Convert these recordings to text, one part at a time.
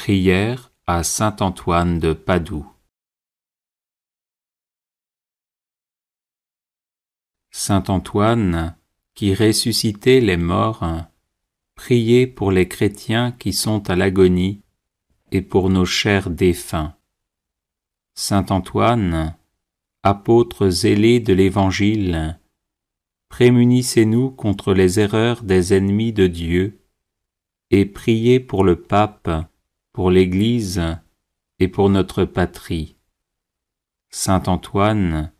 Prière à saint Antoine de Padoue. Saint Antoine, qui ressuscitait les morts, priez pour les chrétiens qui sont à l'agonie et pour nos chers défunts. Saint Antoine, apôtre zélé de l'Évangile, prémunissez-nous contre les erreurs des ennemis de Dieu et priez pour le pape, pour l'Église et pour notre patrie. Saint Antoine,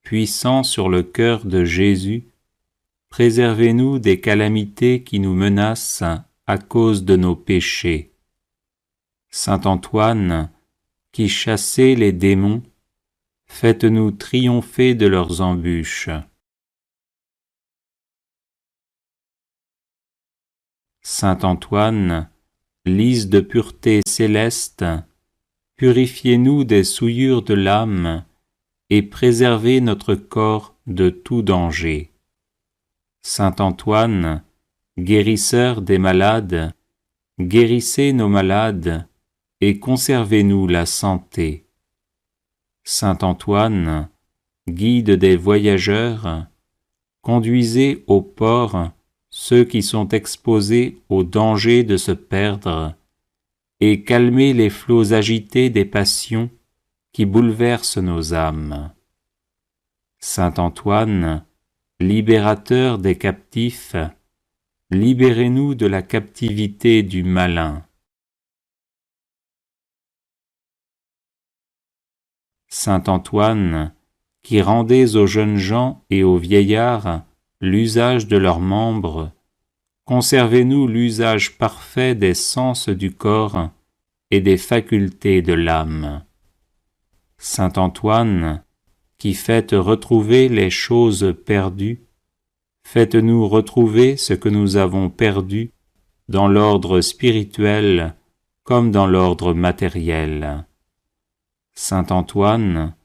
puissant sur le cœur de Jésus, préservez-nous des calamités qui nous menacent à cause de nos péchés. Saint Antoine, qui chassez les démons, faites-nous triompher de leurs embûches. Saint Antoine, lys de pureté céleste, purifiez-nous des souillures de l'âme et préservez notre corps de tout danger. Saint Antoine, guérisseur des malades, guérissez nos malades et conservez-nous la santé. Saint Antoine, guide des voyageurs, conduisez au port ceux qui sont exposés au danger de se perdre et calmez les flots agités des passions qui bouleversent nos âmes. Saint Antoine, libérateur des captifs, libérez-nous de la captivité du malin. Saint Antoine, qui rendez aux jeunes gens et aux vieillards l'usage de leurs membres, conservez-nous l'usage parfait des sens du corps et des facultés de l'âme. Saint Antoine, qui faites retrouver les choses perdues, faites-nous retrouver ce que nous avons perdu dans l'ordre spirituel comme dans l'ordre matériel. Saint Antoine,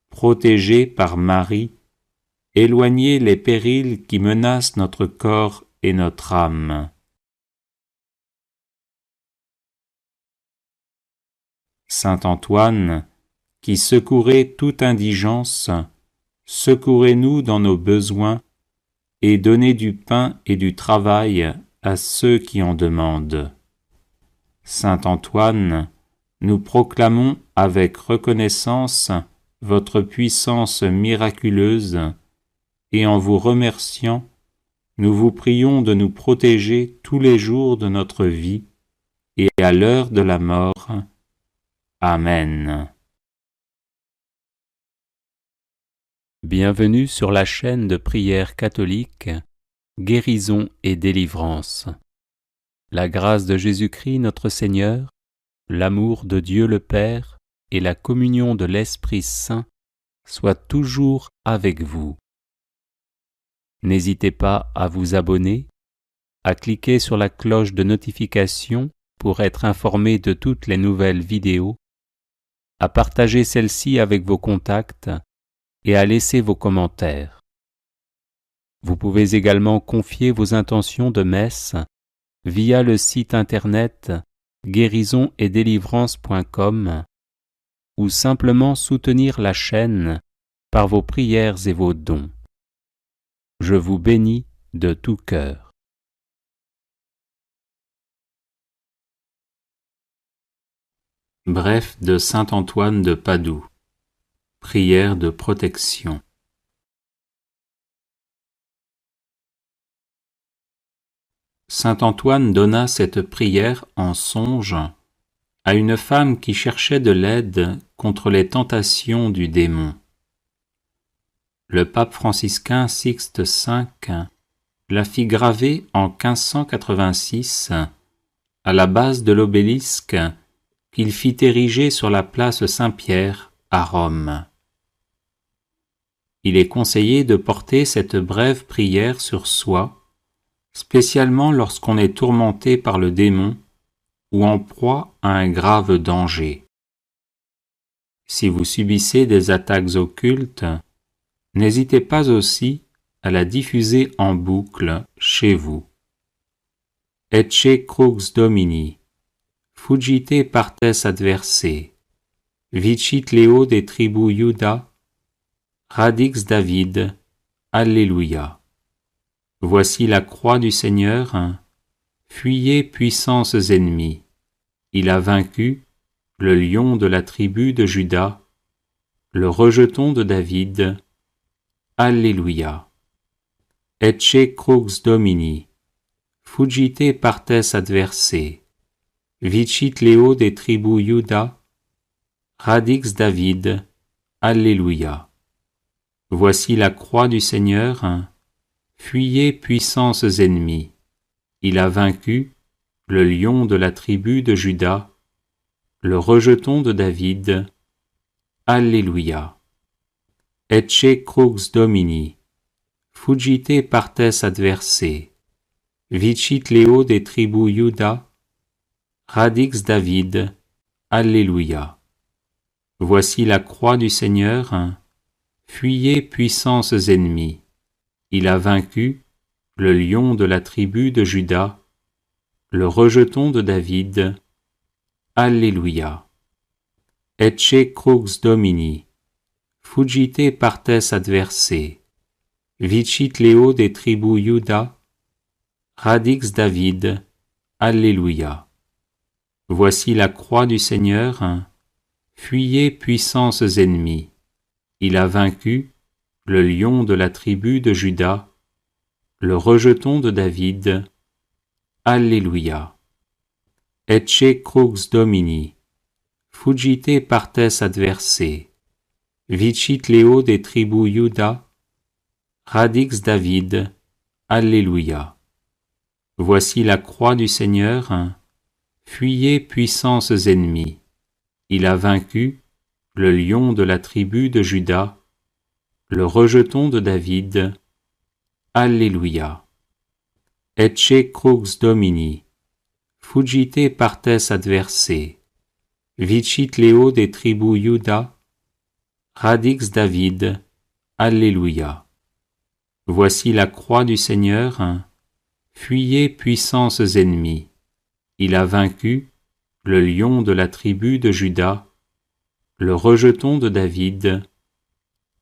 protégé par Marie, éloignez les périls qui menacent notre corps et notre âme. Saint Antoine, qui secourez toute indigence, secourez-nous dans nos besoins et donnez du pain et du travail à ceux qui en demandent. Saint Antoine, nous proclamons avec reconnaissance votre puissance miraculeuse et en vous remerciant, nous vous prions de nous protéger tous les jours de notre vie et à l'heure de la mort. Amen. Bienvenue sur la chaîne de prière catholique, Guérison et délivrance. La grâce de Jésus-Christ notre Seigneur, l'amour de Dieu le Père et la communion de l'Esprit Saint soient toujours avec vous. N'hésitez pas à vous abonner, à cliquer sur la cloche de notification pour être informé de toutes les nouvelles vidéos, à partager celle-ci avec vos contacts et à laisser vos commentaires. Vous pouvez également confier vos intentions de messe via le site internet guérisonetdélivrance.com ou simplement soutenir la chaîne par vos prières et vos dons. Je vous bénis de tout cœur. Bref de saint Antoine de Padoue. Prière de protection. Saint Antoine donna cette prière en songe à une femme qui cherchait de l'aide contre les tentations du démon. Le pape franciscain Sixte V la fit graver en 1586 à la base de l'obélisque qu'il fit ériger sur la place Saint-Pierre à Rome. Il est conseillé de porter cette brève prière sur soi, spécialement lorsqu'on est tourmenté par le démon ou en proie à un grave danger. Si vous subissez des attaques occultes, n'hésitez pas aussi à la diffuser en boucle chez vous. Ecce crux Domini, fuggite partes adversae, vicit Leo des tribus Juda, radix David, Alléluia. Voici la croix du Seigneur, fuyez puissances ennemis. Il a vaincu le lion de la tribu de Juda, le rejeton de David. Alléluia. Ecce crux Domini, fuggite partes adversae, vicit Leo des tribus Juda, radix David. Alléluia. Voici la croix du Seigneur, fuyez puissances ennemis. Il a vaincu le lion de la tribu de Juda, le rejeton de David. Alléluia. Ecce crux Domini, fuggite partes adversae, vicit Leo des tribus Juda, radix David. Alléluia. Voici la croix du Seigneur, fuyez puissances ennemis. Il a vaincu le lion de la tribu de Juda, le rejeton de David. Alléluia. Ecce crux Domini, fuggite partes adversae, vicit Leo des tribus Juda, radix David. Alléluia. Voici la croix du Seigneur, fuyez puissances ennemis. Il a vaincu le lion de la tribu de Juda, le rejeton de David. Alléluia. Ecce crux Domini, fuggite partes adversae, vicit Leo des tribus Juda, radix David. Alléluia. Voici la croix du Seigneur, fuyez puissances ennemis. Il a vaincu le lion de la tribu de Juda, le rejeton de David. Alléluia. Ecce crux Domini, fuggite partes adversae, vicit Leo des tribus Juda, radix David. Alléluia. Voici la croix du Seigneur, fuyez puissances ennemis. Il a vaincu le lion de la tribu de Juda, le rejeton de David.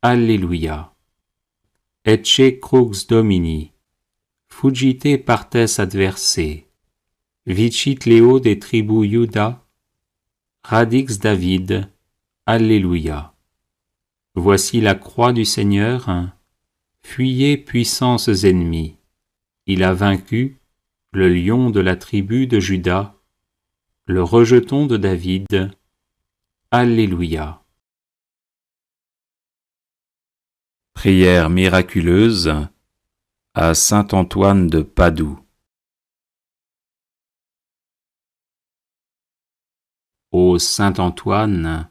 Alléluia. Ecce crux Domini, fuggite partes adversae, vicit Leo des tribus Juda, radix David. Alléluia. Voici la croix du Seigneur, fuyez puissances ennemis. Il a vaincu le lion de la tribu de Juda, le rejeton de David. Alléluia. Prière miraculeuse à saint Antoine de Padoue. Ô saint Antoine,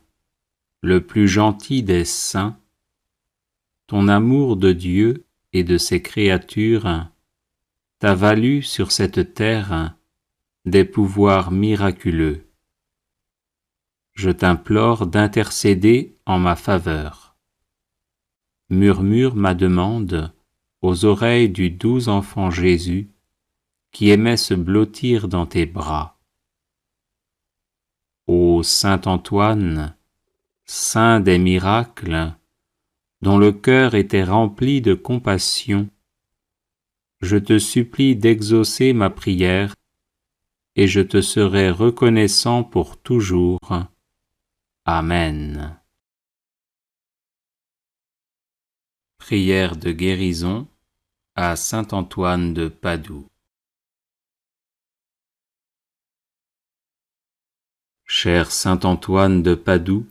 le plus gentil des saints, ton amour de Dieu et de ses créatures t'a valu sur cette terre des pouvoirs miraculeux. Je t'implore d'intercéder en ma faveur. Murmure ma demande aux oreilles du doux enfant Jésus qui aimait se blottir dans tes bras. Ô saint Antoine, saint des miracles, dont le cœur était rempli de compassion, je te supplie d'exaucer ma prière et je te serai reconnaissant pour toujours. Amen. Prière de guérison à saint Antoine de Padoue. Cher saint Antoine de Padoue,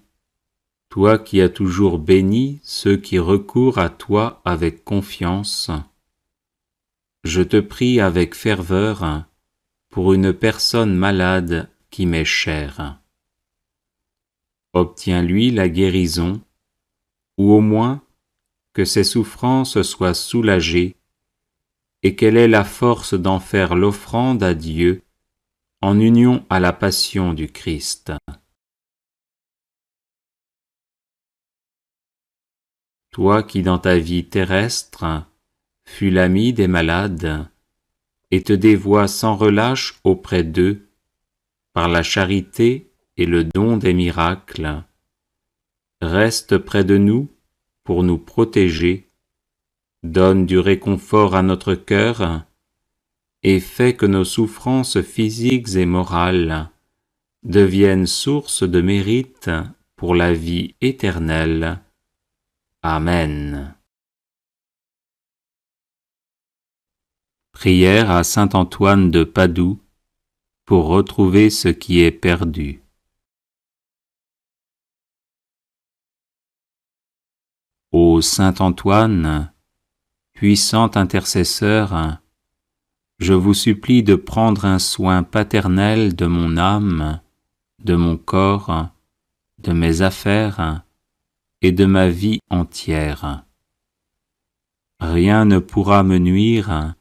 toi qui as toujours béni ceux qui recourent à toi avec confiance, je te prie avec ferveur pour une personne malade qui m'est chère. Obtiens-lui la guérison, ou au moins que ses souffrances soient soulagées et qu'elle ait la force d'en faire l'offrande à Dieu en union à la passion du Christ. Toi qui dans ta vie terrestre fus l'ami des malades et te dévoies sans relâche auprès d'eux, par la charité et le don des miracles, reste près de nous pour nous protéger, donne du réconfort à notre cœur et fait que nos souffrances physiques et morales deviennent source de mérite pour la vie éternelle. Amen. Prière à saint Antoine de Padoue pour retrouver ce qui est perdu. Ô saint Antoine, puissant intercesseur, je vous supplie de prendre un soin paternel de mon âme, de mon corps, de mes affaires et de ma vie entière. Rien ne pourra me nuire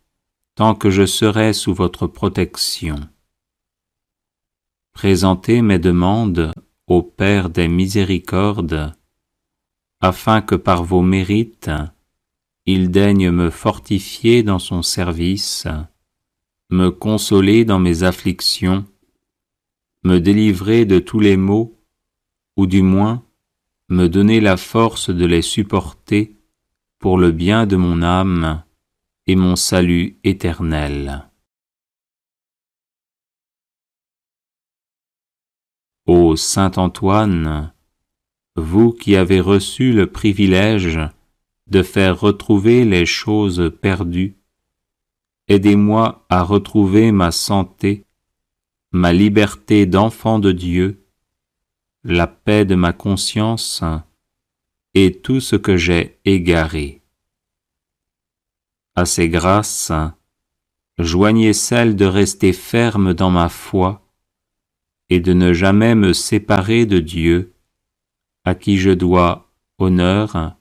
tant que je serai sous votre protection. Présentez mes demandes au Père des miséricordes, afin que par vos mérites, il daigne me fortifier dans son service, me consoler dans mes afflictions, me délivrer de tous les maux, ou du moins me donner la force de les supporter pour le bien de mon âme et mon salut éternel. Ô saint Antoine, vous qui avez reçu le privilège de faire retrouver les choses perdues, aidez-moi à retrouver ma santé, ma liberté d'enfant de Dieu, la paix de ma conscience et tout ce que j'ai égaré. À ces grâces, joignez celle de rester ferme dans ma foi et de ne jamais me séparer de Dieu, à qui je dois honneur,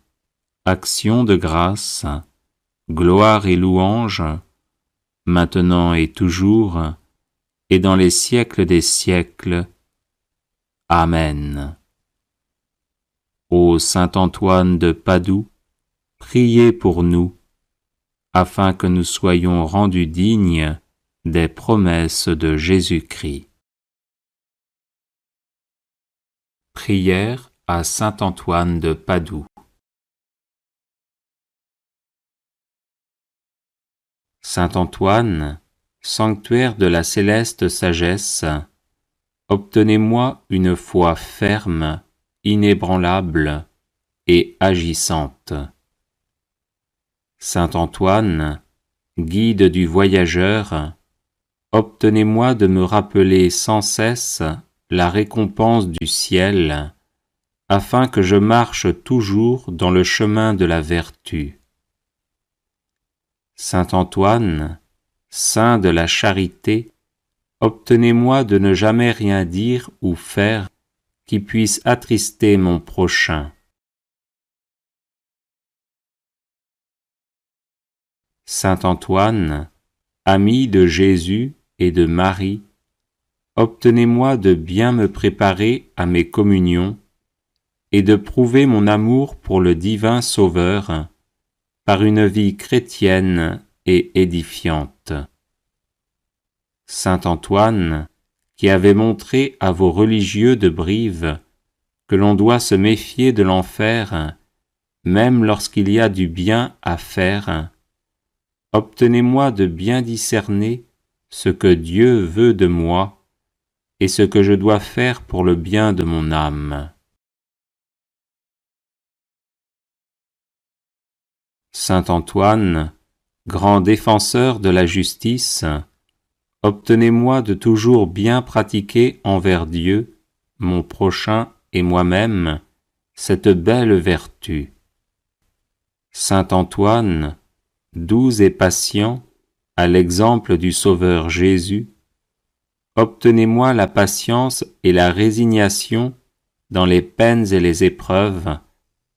action de grâce, gloire et louange, maintenant et toujours, et dans les siècles des siècles. Amen. Ô saint Antoine de Padoue, priez pour nous, afin que nous soyons rendus dignes des promesses de Jésus-Christ. Prière à saint Antoine de Padoue. Saint Antoine, sanctuaire de la céleste sagesse, obtenez-moi une foi ferme, inébranlable et agissante. Saint Antoine, guide du voyageur, obtenez-moi de me rappeler sans cesse la récompense du ciel, afin que je marche toujours dans le chemin de la vertu. Saint Antoine, saint de la charité, obtenez-moi de ne jamais rien dire ou faire qui puisse attrister mon prochain. Saint Antoine, ami de Jésus et de Marie, obtenez-moi de bien me préparer à mes communions et de prouver mon amour pour le divin Sauveur par une vie chrétienne et édifiante. Saint Antoine, qui avait montré à vos religieux de Brive que l'on doit se méfier de l'enfer, même lorsqu'il y a du bien à faire, obtenez-moi de bien discerner ce que Dieu veut de moi et ce que je dois faire pour le bien de mon âme. Saint Antoine, grand défenseur de la justice, obtenez-moi de toujours bien pratiquer envers Dieu, mon prochain et moi-même, cette belle vertu. Saint Antoine, doux et patient, à l'exemple du Sauveur Jésus, obtenez-moi la patience et la résignation dans les peines et les épreuves,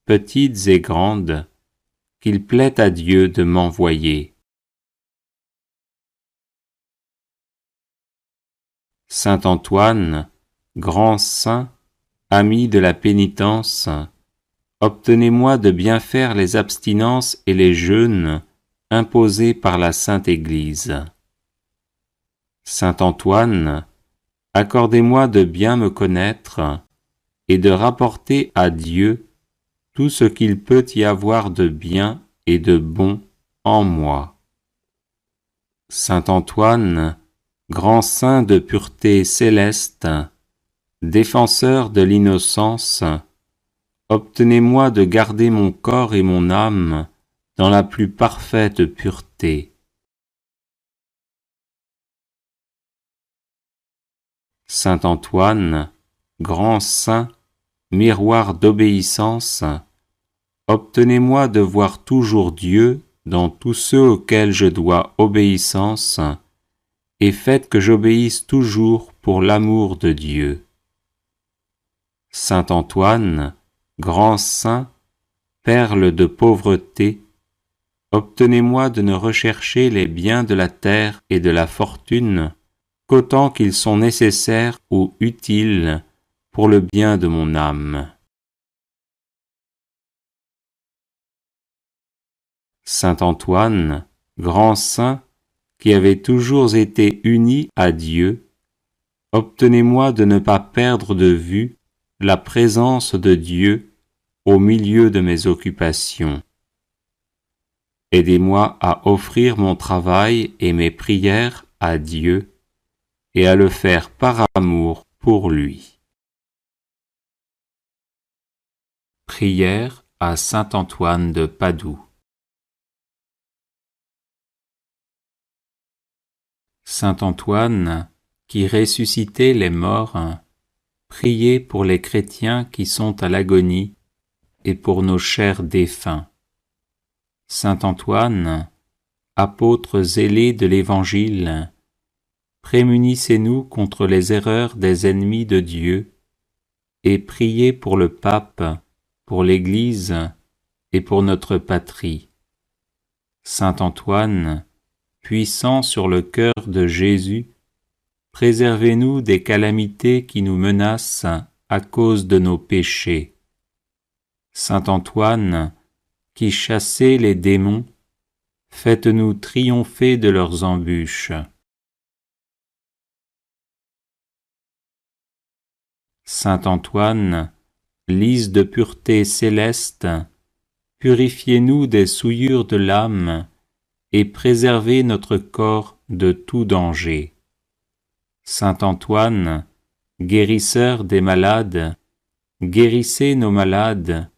petites et grandes, qu'il plaît à Dieu de m'envoyer. Saint Antoine, grand saint, ami de la pénitence, obtenez-moi de bien faire les abstinences et les jeûnes imposés par la Sainte Église. Saint Antoine, Accordez-moi de bien me connaître et de rapporter à Dieu tout ce qu'il peut y avoir de bien et de bon en moi. Saint Antoine, grand saint de pureté céleste, défenseur de l'innocence, obtenez-moi de garder mon corps et mon âme dans la plus parfaite pureté. Saint Antoine, grand saint, miroir d'obéissance, obtenez-moi de voir toujours Dieu dans tous ceux auxquels je dois obéissance, et faites que j'obéisse toujours pour l'amour de Dieu. Saint Antoine, grand saint, perle de pauvreté, obtenez-moi de ne rechercher les biens de la terre et de la fortune qu'autant qu'ils sont nécessaires ou utiles pour le bien de mon âme. Saint Antoine, grand saint, qui avez toujours été uni à Dieu, obtenez-moi de ne pas perdre de vue la présence de Dieu au milieu de mes occupations. Aidez-moi à offrir mon travail et mes prières à Dieu et à le faire par amour pour lui. Prière à Saint Antoine de Padoue. Saint Antoine, qui ressuscitait les morts, priez pour les chrétiens qui sont à l'agonie et pour nos chers défunts. Saint Antoine, apôtre zélé de l'Évangile, prémunissez-nous contre les erreurs des ennemis de Dieu et priez pour le pape, pour l'Église et pour notre patrie. Saint Antoine, puissant sur le cœur de Jésus, préservez-nous des calamités qui nous menacent à cause de nos péchés. Saint Antoine, qui chassez les démons, faites-nous triompher de leurs embûches. Saint Antoine, lys de pureté céleste, purifiez-nous des souillures de l'âme et préservez notre corps de tout danger. Saint Antoine, guérisseur des malades, guérissez nos malades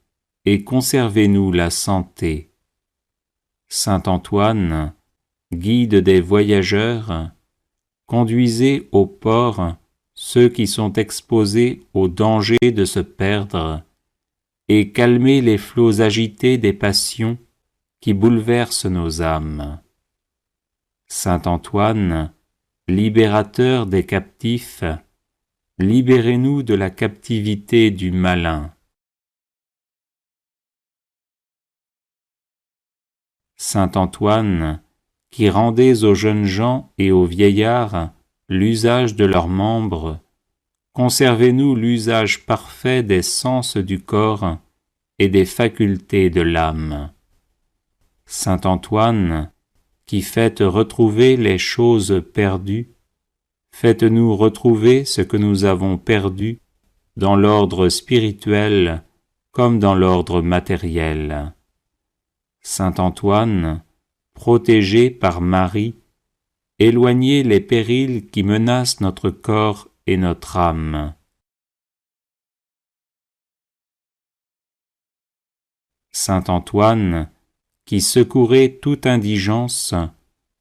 et conservez-nous la santé. Saint Antoine, guide des voyageurs, conduisez au port ceux qui sont exposés au danger de se perdre et calmez les flots agités des passions qui bouleversent nos âmes. Saint Antoine, libérateur des captifs, libérez-nous de la captivité du malin. Saint Antoine, qui rendez aux jeunes gens et aux vieillards l'usage de leurs membres, conservez-nous l'usage parfait des sens du corps et des facultés de l'âme. Saint Antoine, qui faites retrouver les choses perdues, faites-nous retrouver ce que nous avons perdu dans l'ordre spirituel comme dans l'ordre matériel. Saint Antoine, protégé par Marie, éloignez les périls qui menacent notre corps et notre âme. Saint Antoine, qui secourez toute indigence,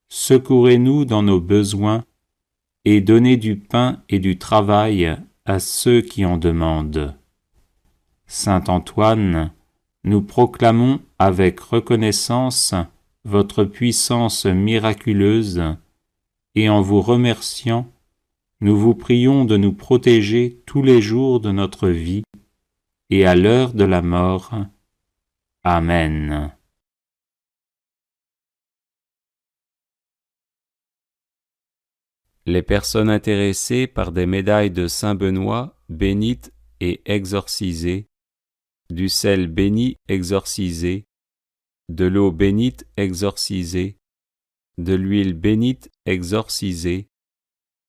secourez-nous dans nos besoins et donnez du pain et du travail à ceux qui en demandent. Saint Antoine, nous proclamons avec reconnaissance votre puissance miraculeuse et en vous remerciant, nous vous prions de nous protéger tous les jours de notre vie et à l'heure de la mort. Amen. Les personnes intéressées par des médailles de Saint Benoît bénites et exorcisées, du sel béni exorcisé, de l'eau bénite exorcisée, de l'huile bénite exorcisée,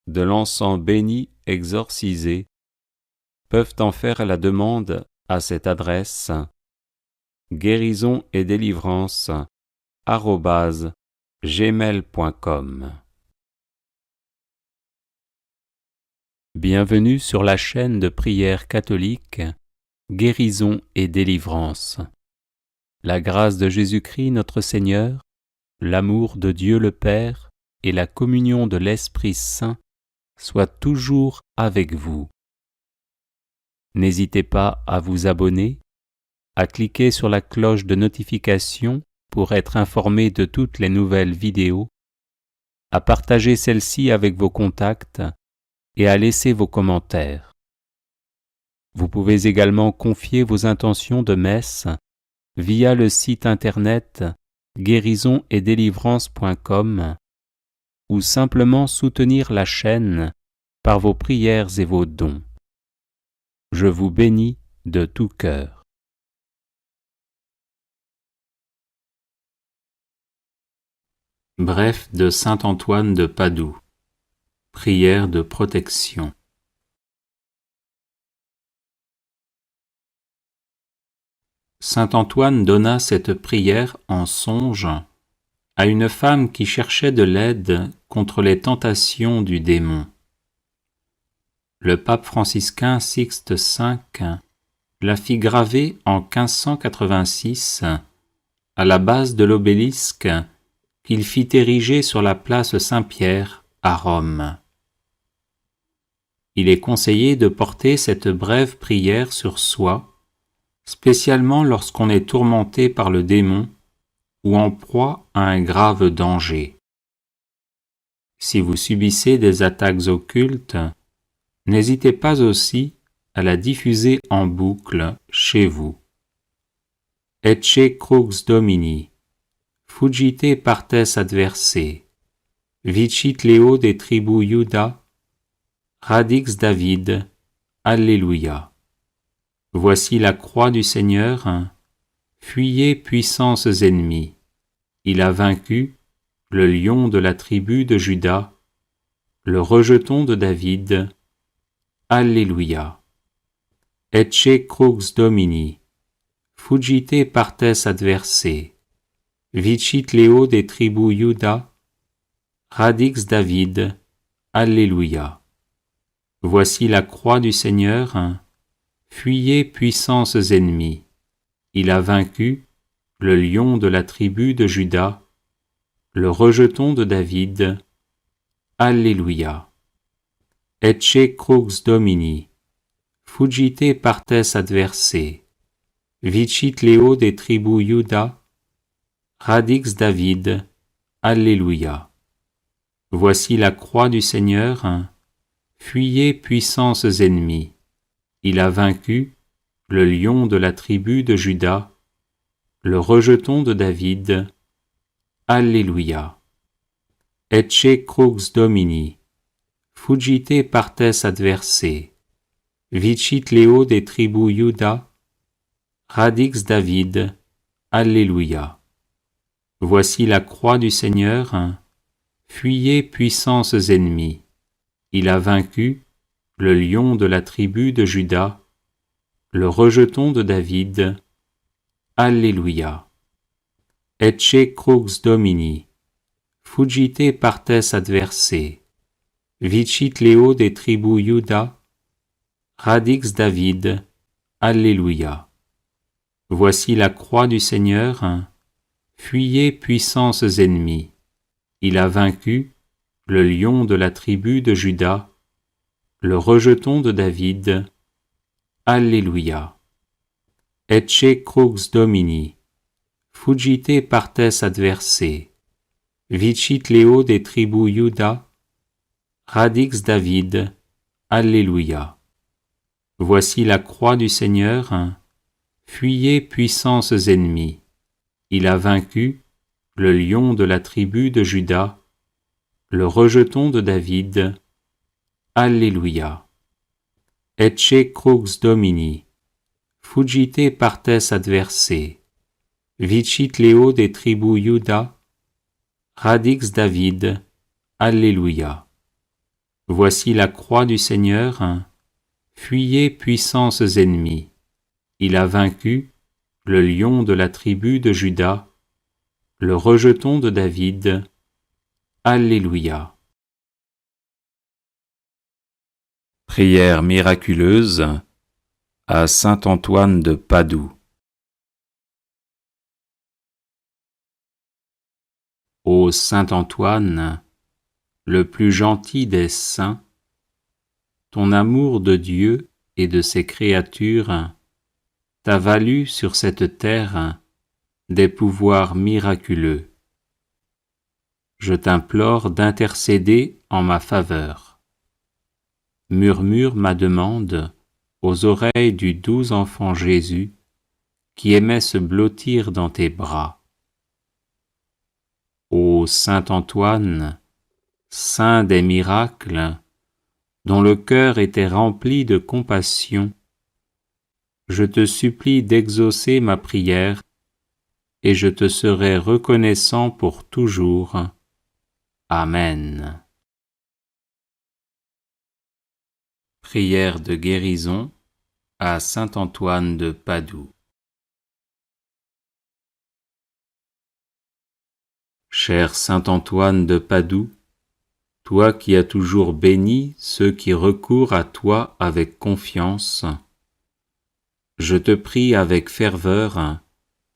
de l'encens béni exorcisés peuvent en faire la demande à cette adresse guérisonetdélivrance@gmail.com. Bienvenue sur la chaîne de prière catholique Guérison et délivrance. La grâce de Jésus-Christ notre Seigneur, l'amour de Dieu le Père et la communion de l'Esprit Saint soient toujours avec vous. N'hésitez pas à vous abonner, à cliquer sur la cloche de notification pour être informé de toutes les nouvelles vidéos, à partager celle-ci avec vos contacts et à laisser vos commentaires. Vous pouvez également confier vos intentions de messe via le site internet guérisonetdélivrance.com ou simplement soutenir la chaîne par vos prières et vos dons. Je vous bénis de tout cœur. Bref de saint Antoine de Padoue. Prière de protection. Saint Antoine donna cette prière en songe à une femme qui cherchait de l'aide contre les tentations du démon. Le pape franciscain Sixte V la fit graver en 1586 à la base de l'obélisque qu'il fit ériger sur la place Saint-Pierre à Rome. Il est conseillé de porter cette brève prière sur soi, spécialement lorsqu'on est tourmenté par le démon ou en proie à un grave danger. Si vous subissez des attaques occultes, n'hésitez pas aussi à la diffuser en boucle chez vous. Ecce crux Domini, fuggite partes adversae, vicit Leo de tribu Iuda, radix David, Alléluia. Voici la croix du Seigneur, fuyez puissances ennemies. Il a vaincu le lion de la tribu de Juda, le rejeton de David. Alléluia. Ecce crux Domini, fuggite partes adversae, vicit Leo de tribu Iuda, radix David. Alléluia. Voici la croix du Seigneur, fuyez puissances ennemies. Il a vaincu le lion de la tribu de Juda, le rejeton de David. Alléluia. Ecce crux Domini, fuggite partes adversae, vicit Leo de tribu Iuda, radix David. Alléluia. Voici la croix du Seigneur, fuyez puissances ennemies. Il a vaincu le lion de la tribu de Juda, le rejeton de David. Alléluia. Ecce crux Domini, fuggite partes adversae, vicit Leo de tribu Iuda, radix David. Alléluia. Voici la croix du Seigneur, fuyez puissances ennemies. Il a vaincu le lion de la tribu de Juda, le rejeton de David. Alléluia. Ecce crux Domini, fuggite partes adversae, vicit Leo de tribu Iuda, radix David. Alléluia. Voici la croix du Seigneur, fuyez puissances ennemies. Il a vaincu le lion de la tribu de Juda, le rejeton de David. Alléluia. Ecce crux Domini, fuggite partes adversae, vicit Leo de tribu Iuda, radix David. Alléluia. Voici la croix du Seigneur, fuyez puissances ennemies. Il a vaincu le lion de la tribu de Juda, le rejeton de David. Alléluia. Ecce crux Domini, fuggite partes adversae, vicit Leo de tribu Iuda, radix David. Alléluia. Voici la croix du Seigneur, fuyez puissances ennemies. Il a vaincu le lion de la tribu de Juda, le rejeton de David. Alléluia. Prière miraculeuse à saint Antoine de Padoue. Ô saint Antoine, le plus gentil des saints, ton amour de Dieu et de ses créatures t'a valu sur cette terre des pouvoirs miraculeux. Je t'implore d'intercéder en ma faveur. Murmure ma demande aux oreilles du doux enfant Jésus qui aimait se blottir dans tes bras. Ô saint Antoine, saint des miracles, dont le cœur était rempli de compassion, je te supplie d'exaucer ma prière et je te serai reconnaissant pour toujours. Amen. Prière de guérison à saint Antoine de Padoue. Cher saint Antoine de Padoue, toi qui as toujours béni ceux qui recourent à toi avec confiance, je te prie avec ferveur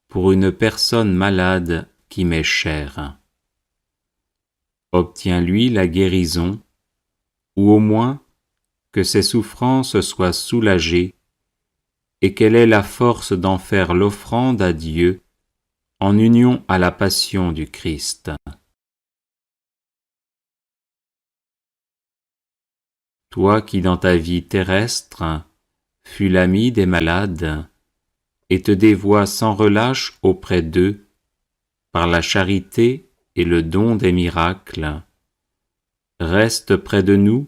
pour une personne malade qui m'est chère. Obtiens-lui la guérison, ou au moins que ses souffrances soient soulagées et qu'elle ait la force d'en faire l'offrande à Dieu en union à la passion du Christ. Toi qui dans ta vie terrestre fus l'ami des malades et te dévoies sans relâche auprès d'eux par la charité et le don des miracles, reste près de nous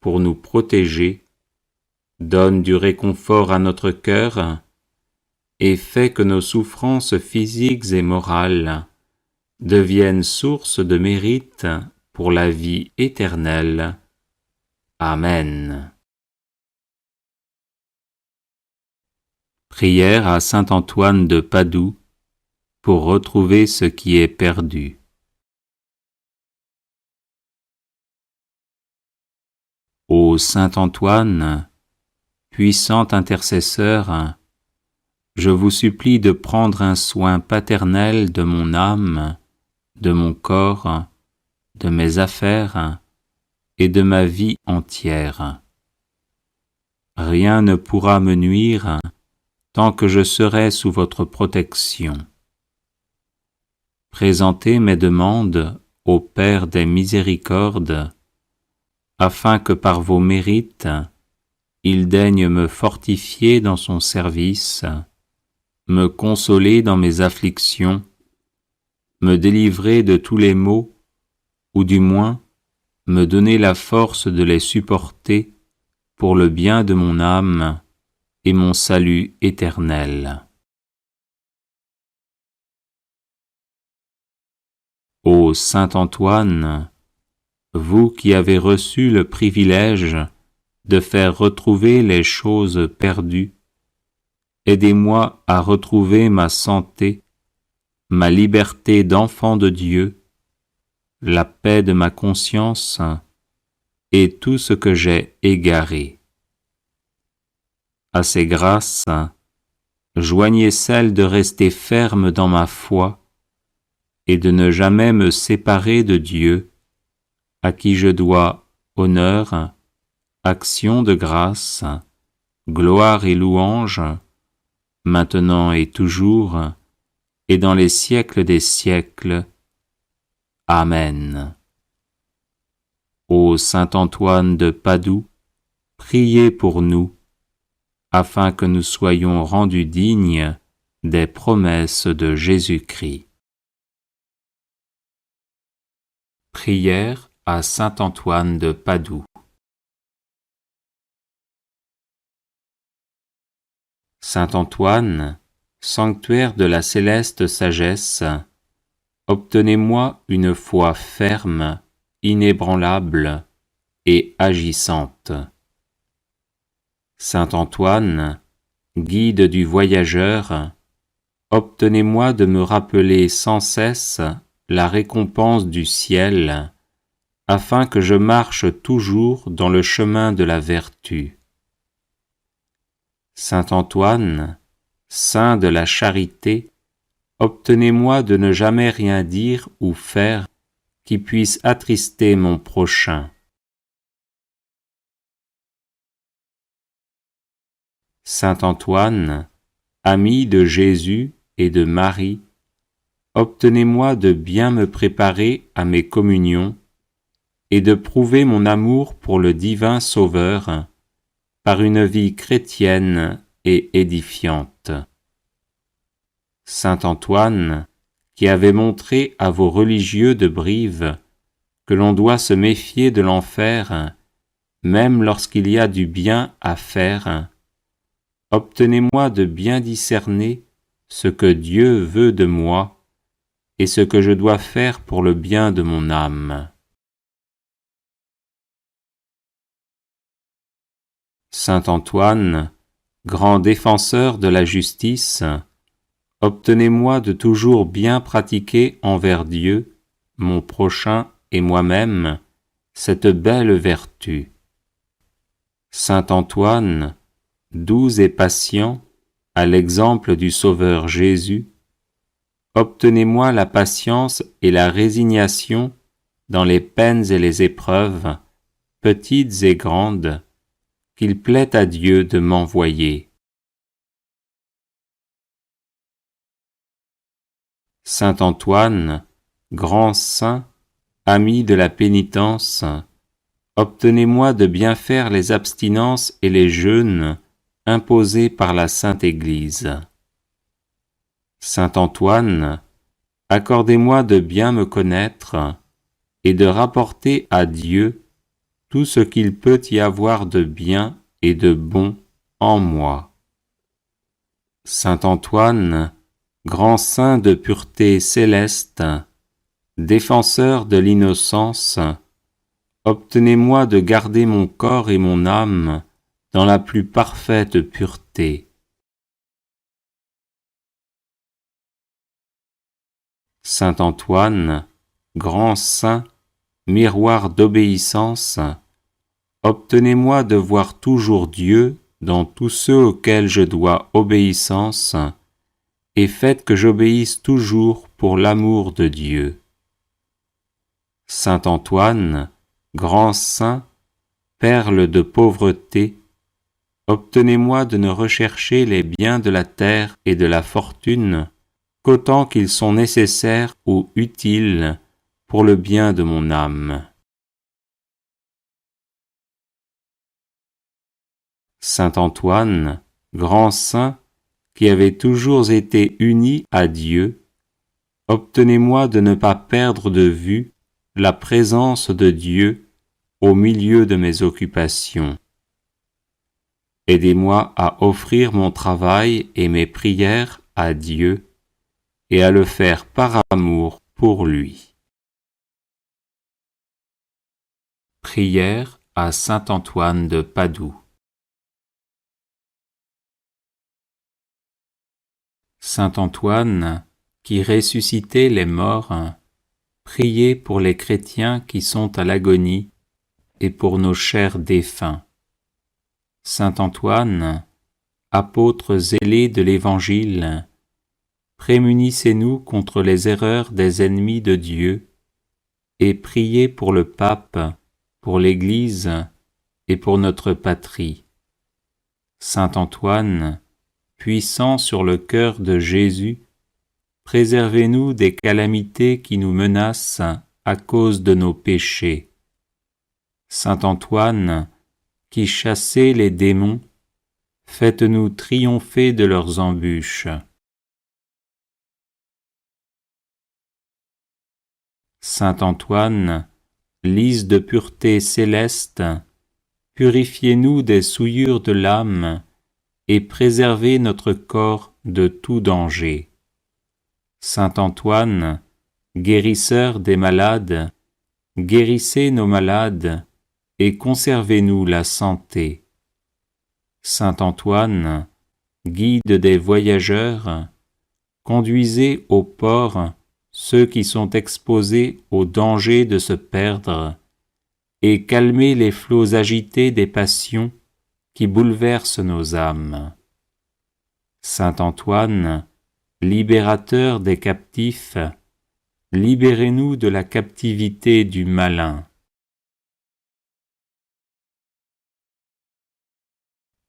pour nous protéger, donne du réconfort à notre cœur et fais que nos souffrances physiques et morales deviennent source de mérite pour la vie éternelle. Amen. Prière à saint Antoine de Padoue pour retrouver ce qui est perdu. Ô saint Antoine, puissant intercesseur, je vous supplie de prendre un soin paternel de mon âme, de mon corps, de mes affaires et de ma vie entière. Rien ne pourra me nuire tant que je serai sous votre protection. Présentez mes demandes au Père des miséricordes, afin que par vos mérites, il daigne me fortifier dans son service, me consoler dans mes afflictions, me délivrer de tous les maux, ou du moins me donner la force de les supporter pour le bien de mon âme et mon salut éternel. Ô saint Antoine, vous qui avez reçu le privilège de faire retrouver les choses perdues, aidez-moi à retrouver ma santé, ma liberté d'enfant de Dieu, la paix de ma conscience et tout ce que j'ai égaré. À ces grâces, joignez celle de rester ferme dans ma foi et de ne jamais me séparer de Dieu, à qui je dois honneur, action de grâce, gloire et louange, maintenant et toujours, et dans les siècles des siècles. Amen. Ô saint Antoine de Padoue, priez pour nous, afin que nous soyons rendus dignes des promesses de Jésus-Christ. Prière à saint Antoine de Padoue. Saint Antoine, sanctuaire de la céleste sagesse, obtenez-moi une foi ferme, inébranlable, et agissante. Saint Antoine, guide du voyageur, obtenez-moi de me rappeler sans cesse la récompense du ciel, afin que je marche toujours dans le chemin de la vertu. Saint Antoine, saint de la charité, obtenez-moi de ne jamais rien dire ou faire qui puisse attrister mon prochain. Saint Antoine, ami de Jésus et de Marie, obtenez-moi de bien me préparer à mes communions et de prouver mon amour pour le divin Sauveur par une vie chrétienne et édifiante. Saint Antoine, qui avait montré à vos religieux de Brive que l'on doit se méfier de l'enfer, même lorsqu'il y a du bien à faire, obtenez-moi de bien discerner ce que Dieu veut de moi et ce que je dois faire pour le bien de mon âme. Saint Antoine, grand défenseur de la justice, obtenez-moi de toujours bien pratiquer envers Dieu, mon prochain et moi-même, cette belle vertu. Saint Antoine, doux et patient, à l'exemple du Sauveur Jésus, obtenez-moi la patience et la résignation dans les peines et les épreuves, petites et grandes, qu'il plaît à Dieu de m'envoyer. Saint Antoine, grand saint, ami de la pénitence, obtenez-moi de bien faire les abstinences et les jeûnes imposés par la Sainte Église. Saint Antoine, accordez-moi de bien me connaître et de rapporter à Dieu tout ce qu'il peut y avoir de bien et de bon en moi. Saint Antoine, grand saint de pureté céleste, défenseur de l'innocence, obtenez-moi de garder mon corps et mon âme dans la plus parfaite pureté. Saint Antoine, grand saint, miroir d'obéissance, obtenez-moi de voir toujours Dieu dans tous ceux auxquels je dois obéissance, et faites que j'obéisse toujours pour l'amour de Dieu. Saint Antoine, grand saint, perle de pauvreté, obtenez-moi de ne rechercher les biens de la terre et de la fortune qu'autant qu'ils sont nécessaires ou utiles pour le bien de mon âme. Saint Antoine, grand saint, qui avait toujours été uni à Dieu, obtenez-moi de ne pas perdre de vue la présence de Dieu au milieu de mes occupations. Aidez-moi à offrir mon travail et mes prières à Dieu et à le faire par amour pour lui. Prière à Saint Antoine de Padoue. Saint Antoine, qui ressuscitait les morts, priez pour les chrétiens qui sont à l'agonie et pour nos chers défunts. Saint Antoine, apôtre zélé de l'Évangile, prémunissez-nous contre les erreurs des ennemis de Dieu et priez pour le pape, pour l'Église et pour notre patrie. Saint Antoine, puissant sur le cœur de Jésus, préservez-nous des calamités qui nous menacent à cause de nos péchés. Saint Antoine, qui chassez les démons, faites-nous triompher de leurs embûches. Saint Antoine, lys de pureté céleste, purifiez-nous des souillures de l'âme et préservez notre corps de tout danger. Saint Antoine, guérisseur des malades, guérissez nos malades et conservez-nous la santé. Saint Antoine, guide des voyageurs, conduisez au port ceux qui sont exposés au danger de se perdre, et calmez les flots agités des passions qui bouleversent nos âmes. Saint Antoine, libérateur des captifs, libérez-nous de la captivité du malin.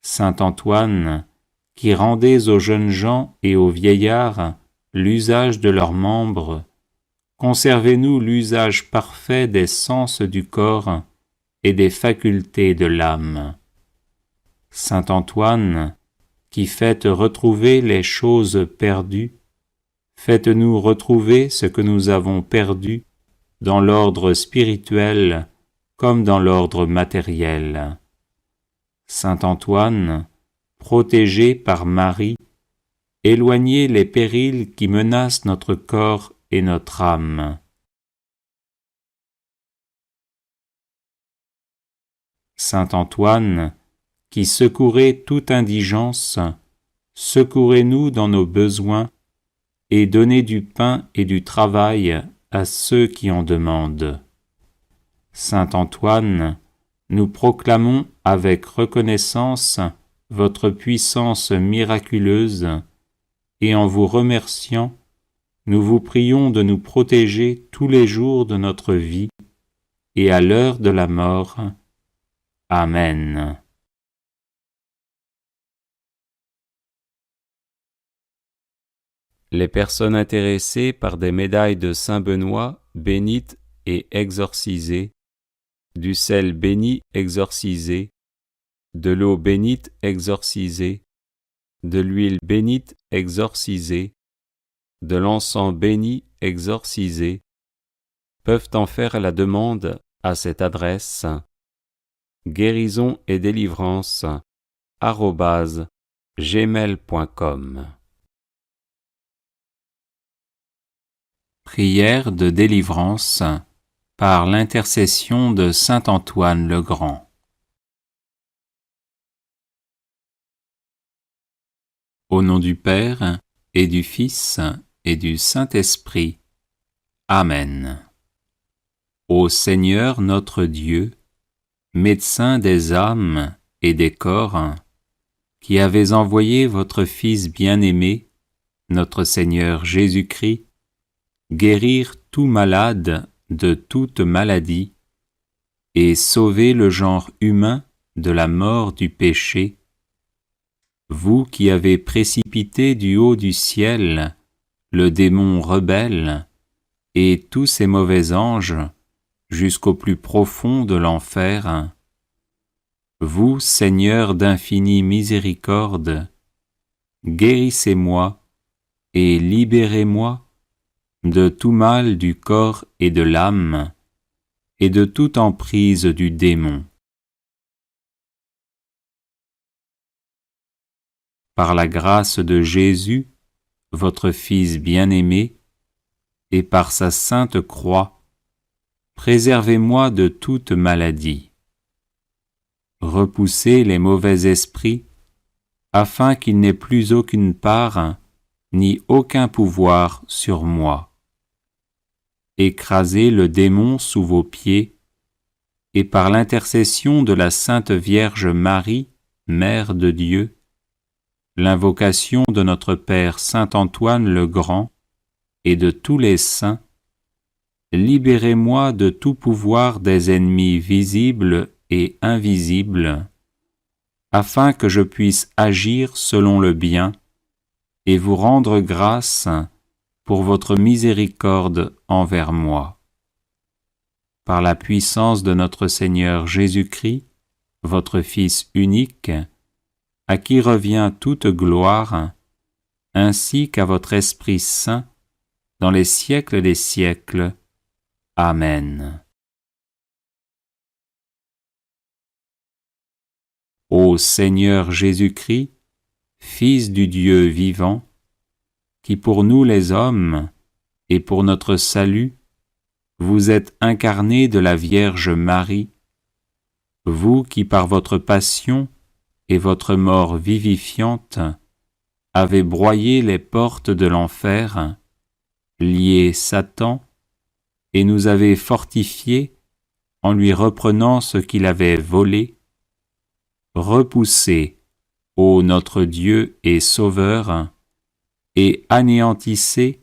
Saint Antoine, qui rendez aux jeunes gens et aux vieillards l'usage de leurs membres, conservez-nous l'usage parfait des sens du corps et des facultés de l'âme. Saint Antoine, qui faites retrouver les choses perdues, faites-nous retrouver ce que nous avons perdu dans l'ordre spirituel comme dans l'ordre matériel. Saint Antoine, protégé par Marie, éloignez les périls qui menacent notre corps et notre âme. Saint Antoine, qui secourez toute indigence, secourez-nous dans nos besoins et donnez du pain et du travail à ceux qui en demandent. Saint Antoine, nous proclamons avec reconnaissance votre puissance miraculeuse et en vous remerciant, nous vous prions de nous protéger tous les jours de notre vie et à l'heure de la mort. Amen. Les personnes intéressées par des médailles de Saint Benoît bénites et exorcisées, du sel béni exorcisé, de l'eau bénite exorcisée, de l'huile bénite exorcisée, de l'encens béni exorcisé, peuvent en faire la demande à cette adresse guérison et délivrance @gmail.com. Prière de délivrance par l'intercession de saint Antoine le Grand. Au nom du Père et du Fils et du Saint-Esprit. Amen. Ô Seigneur notre Dieu, médecin des âmes et des corps, qui avez envoyé votre Fils bien-aimé, notre Seigneur Jésus-Christ, guérir tout malade de toute maladie et sauver le genre humain de la mort du péché, vous qui avez précipité du haut du ciel le démon rebelle et tous ses mauvais anges jusqu'au plus profond de l'enfer, vous, Seigneur d'infinie miséricorde, guérissez-moi et libérez-moi de tout mal du corps et de l'âme, et de toute emprise du démon. Par la grâce de Jésus, votre Fils bien-aimé, et par sa sainte croix, préservez-moi de toute maladie. Repoussez les mauvais esprits, afin qu'ils n'aient plus aucune part, ni aucun pouvoir sur moi. Écrasez le démon sous vos pieds, et par l'intercession de la Sainte Vierge Marie, Mère de Dieu, l'invocation de notre Père Saint Antoine le Grand et de tous les saints, libérez-moi de tout pouvoir des ennemis visibles et invisibles, afin que je puisse agir selon le bien et vous rendre grâce pour votre miséricorde envers moi. Par la puissance de notre Seigneur Jésus-Christ, votre Fils unique, à qui revient toute gloire, ainsi qu'à votre Esprit Saint, dans les siècles des siècles. Amen. Ô Seigneur Jésus-Christ, Fils du Dieu vivant, qui pour nous les hommes, et pour notre salut, vous êtes incarné de la Vierge Marie, vous qui par votre passion et votre mort vivifiante avez broyé les portes de l'enfer, lié Satan, et nous avez fortifiés en lui reprenant ce qu'il avait volé, repoussez, ô notre Dieu et Sauveur, et anéantissez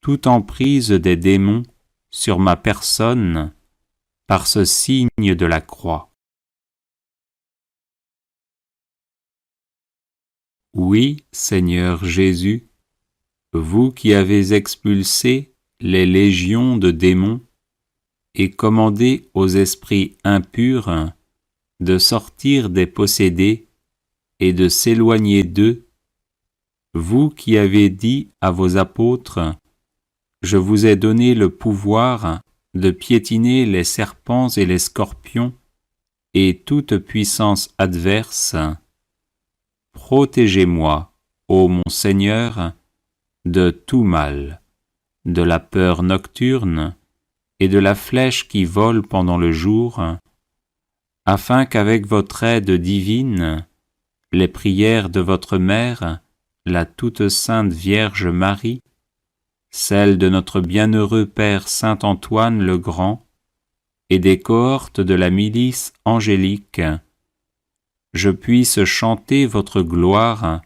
toute emprise des démons sur ma personne par ce signe de la croix. Oui, Seigneur Jésus, vous qui avez expulsé les légions de démons et commandé aux esprits impurs de sortir des possédés et de s'éloigner d'eux, vous qui avez dit à vos apôtres, « Je vous ai donné le pouvoir de piétiner les serpents et les scorpions et toute puissance adverse, protégez-moi, ô mon Seigneur, de tout mal, de la peur nocturne et de la flèche qui vole pendant le jour, afin qu'avec votre aide divine, les prières de votre Mère, la toute sainte Vierge Marie, celles de notre bienheureux Père Saint Antoine le Grand, et des cohortes de la milice angélique, je puisse chanter votre gloire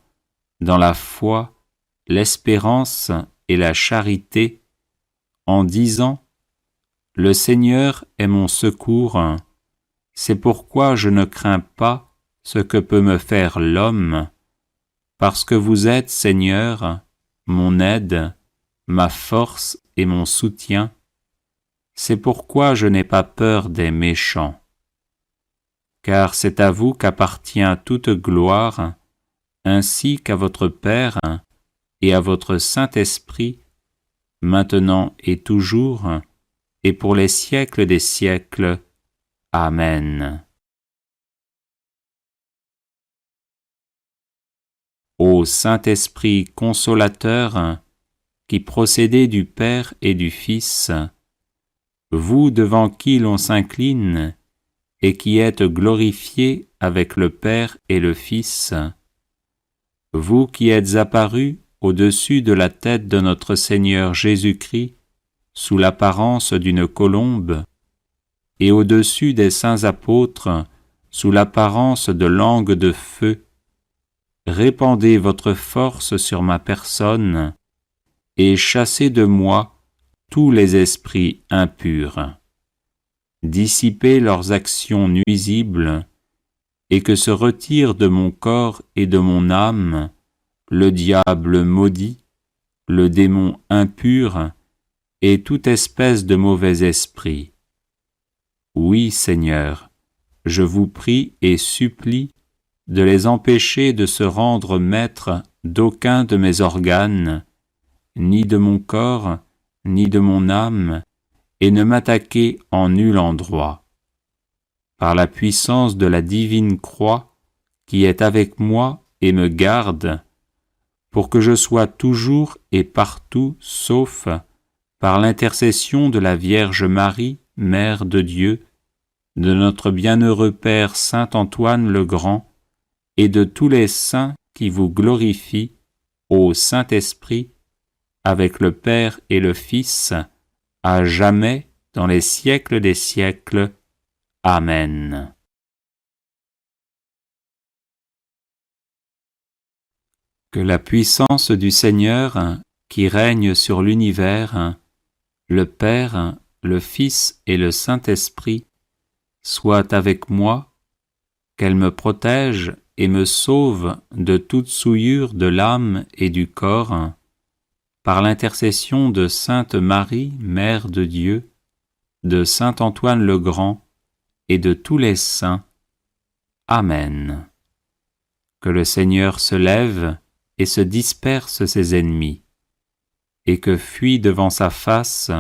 dans la foi, l'espérance et la charité, en disant « Le Seigneur est mon secours, c'est pourquoi je ne crains pas ce que peut me faire l'homme, parce que vous êtes, Seigneur, mon aide, ma force et mon soutien, c'est pourquoi je n'ai pas peur des méchants. Car c'est à vous qu'appartient toute gloire, ainsi qu'à votre Père et à votre Saint-Esprit, maintenant et toujours, et pour les siècles des siècles. Amen. Ô Saint-Esprit consolateur, qui procédez du Père et du Fils, vous devant qui l'on s'incline, et qui êtes glorifiés avec le Père et le Fils, vous qui êtes apparus au-dessus de la tête de notre Seigneur Jésus-Christ, sous l'apparence d'une colombe, et au-dessus des saints apôtres, sous l'apparence de langues de feu, répandez votre force sur ma personne, et chassez de moi tous les esprits impurs. Dissipez leurs actions nuisibles, et que se retire de mon corps et de mon âme le diable maudit, le démon impur, et toute espèce de mauvais esprit. Oui, Seigneur, je vous prie et supplie de les empêcher de se rendre maîtres d'aucun de mes organes, ni de mon corps, ni de mon âme, et ne m'attaquer en nul endroit. Par la puissance de la divine croix qui est avec moi et me garde, pour que je sois toujours et partout sauf par l'intercession de la Vierge Marie, Mère de Dieu, de notre bienheureux Père Saint Antoine le Grand, et de tous les saints qui vous glorifient, ô Saint-Esprit, avec le Père et le Fils, à jamais dans les siècles des siècles. Amen. Que la puissance du Seigneur, qui règne sur l'univers, le Père, le Fils et le Saint-Esprit, soit avec moi, qu'elle me protège et me sauve de toute souillure de l'âme et du corps, par l'intercession de Sainte Marie, Mère de Dieu, de Saint Antoine le Grand et de tous les saints. Amen. Que le Seigneur se lève et se disperse ses ennemis, et que fuient devant sa face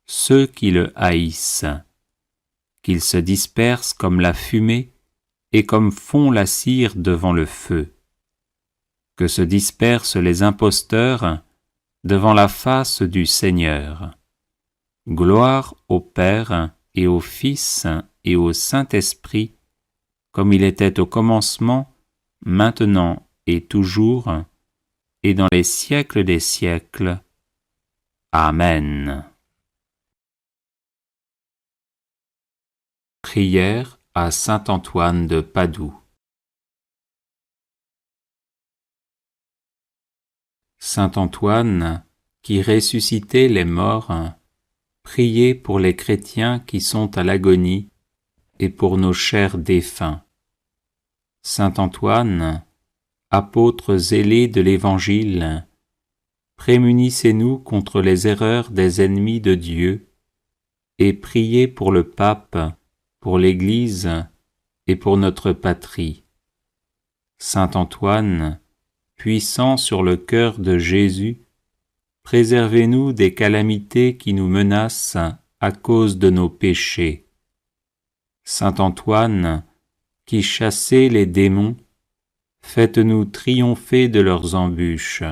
ceux qui le haïssent, qu'il se disperse comme la fumée et comme fond la cire devant le feu, que se dispersent les imposteurs devant la face du Seigneur. Gloire au Père et au Fils et au Saint-Esprit, comme il était au commencement, maintenant et toujours, et dans les siècles des siècles. Amen. Prière à saint Antoine de Padoue. Saint Antoine, qui ressuscitait les morts, priez pour les chrétiens qui sont à l'agonie et pour nos chers défunts. Saint Antoine, apôtre zélé de l'Évangile, prémunissez-nous contre les erreurs des ennemis de Dieu et priez pour le pape, pour l'Église et pour notre patrie. Saint Antoine, puissant sur le cœur de Jésus, préservez-nous des calamités qui nous menacent à cause de nos péchés. Saint Antoine, qui chassez les démons, faites-nous triompher de leurs embûches.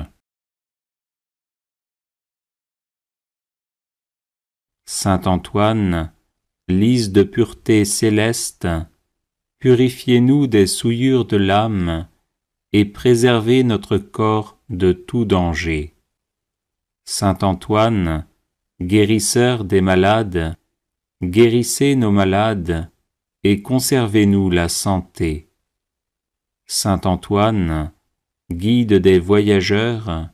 Saint Antoine, lys de pureté céleste, purifiez-nous des souillures de l'âme et préservez notre corps de tout danger. Saint Antoine, guérisseur des malades, guérissez nos malades et conservez-nous la santé. Saint Antoine, guide des voyageurs,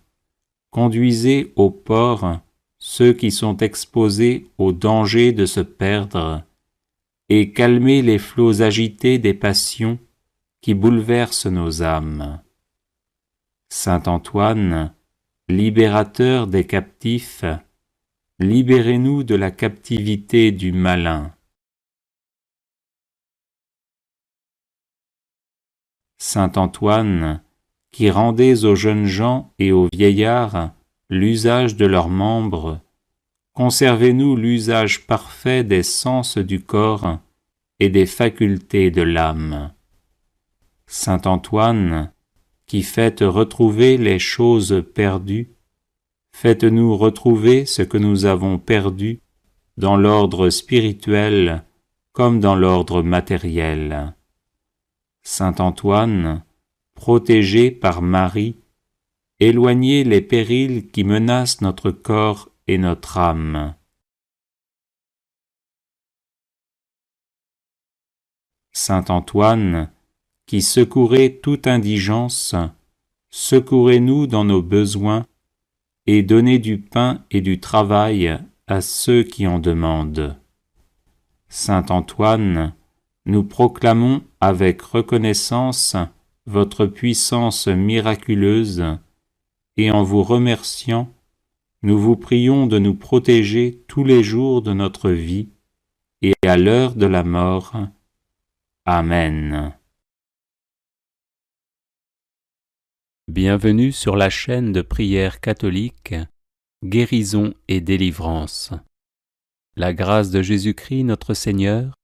conduisez au port ceux qui sont exposés au danger de se perdre et calmez les flots agités des passions qui bouleversent nos âmes. Saint Antoine, libérateur des captifs, libérez-nous de la captivité du malin. Saint Antoine, qui rendez aux jeunes gens et aux vieillards l'usage de leurs membres, conservez-nous l'usage parfait des sens du corps et des facultés de l'âme. Saint Antoine, qui faites retrouver les choses perdues, faites-nous retrouver ce que nous avons perdu dans l'ordre spirituel comme dans l'ordre matériel. Saint Antoine, protégé par Marie, éloignez les périls qui menacent notre corps et notre âme. Saint Antoine, qui secourez toute indigence, secourez-nous dans nos besoins et donnez du pain et du travail à ceux qui en demandent. Saint Antoine, nous proclamons avec reconnaissance votre puissance miraculeuse et en vous remerciant, nous vous prions de nous protéger tous les jours de notre vie et à l'heure de la mort. Amen. Bienvenue sur la chaîne de prière catholique, Guérison et délivrance. La grâce de Jésus-Christ notre Seigneur,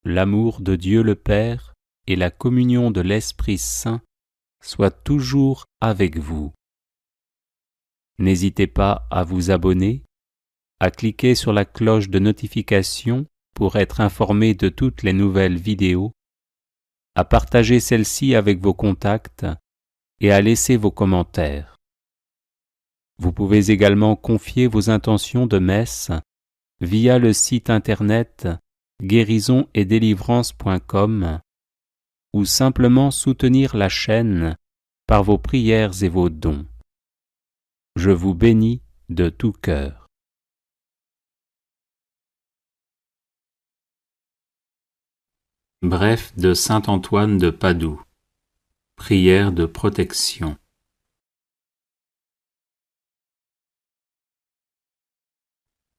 l'amour de Dieu le Père et la communion de l'Esprit Saint soient toujours avec vous. N'hésitez pas à vous abonner, à cliquer sur la cloche de notification pour être informé de toutes les nouvelles vidéos, à partager celle-ci avec vos contacts et à laisser vos commentaires. Vous pouvez également confier vos intentions de messe via le site internet guérisonetdélivrance.com ou simplement soutenir la chaîne par vos prières et vos dons. Je vous bénis de tout cœur. Bref de saint Antoine de Padoue. Prière de protection.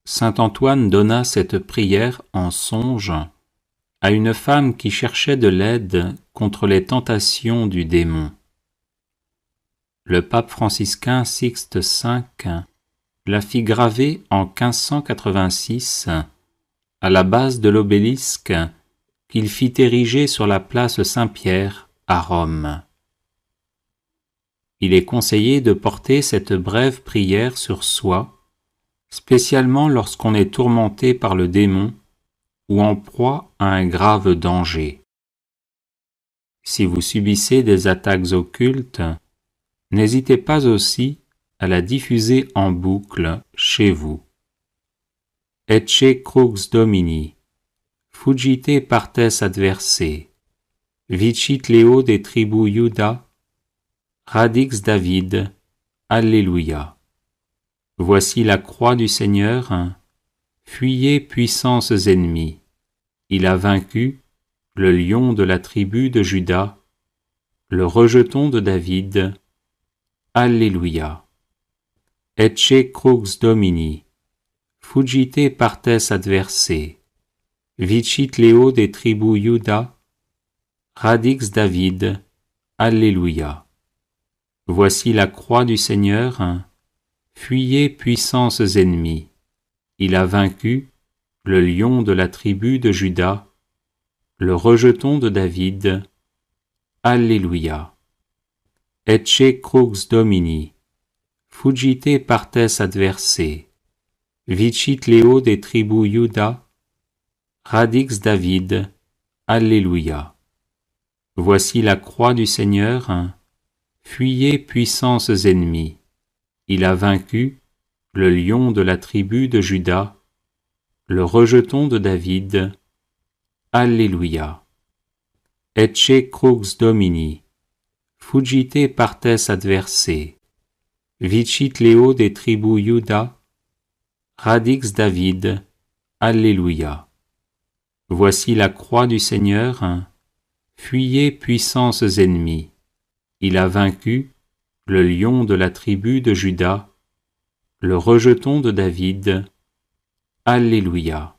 Saint Antoine donna cette prière en songe à une femme qui cherchait de l'aide contre les tentations du démon. Le pape franciscain Sixte V la fit graver en 1586 à la base de l'obélisque qu'il fit ériger sur la place Saint-Pierre à Rome. Il est conseillé de porter cette brève prière sur soi, spécialement lorsqu'on est tourmenté par le démon ou en proie à un grave danger. Si vous subissez des attaques occultes, n'hésitez pas aussi à la diffuser en boucle chez vous. Ecce crux Domini, fuggite partes adversae, vicit Leo de tribu Iuda, radix David, Alléluia. Voici la croix du Seigneur, fuyez puissances ennemies. Il a vaincu le lion de la tribu de Juda, le rejeton de David. Alléluia. Ecce crux Domini, fuggite partes adversae, vicit Leo de tribu Iuda, radix David. Alléluia. Voici la croix du Seigneur, fuyez puissances ennemies. Il a vaincu le lion de la tribu de Juda, le rejeton de David. Alléluia. Ecce crux Domini, fuggite partes adversae, vicit Leo de tribu Iuda, radix David. Alléluia. Voici la croix du Seigneur, fuyez puissances ennemies. Il a vaincu le lion de la tribu de Juda, le rejeton de David. Alléluia. Ecce crux Domini, fuggite partes adversae, vicit Leo de tribu Iuda, radix David. Alléluia. Voici la croix du Seigneur, fuyez puissances ennemies. Il a vaincu le lion de la tribu de Juda, le rejeton de David. Alléluia.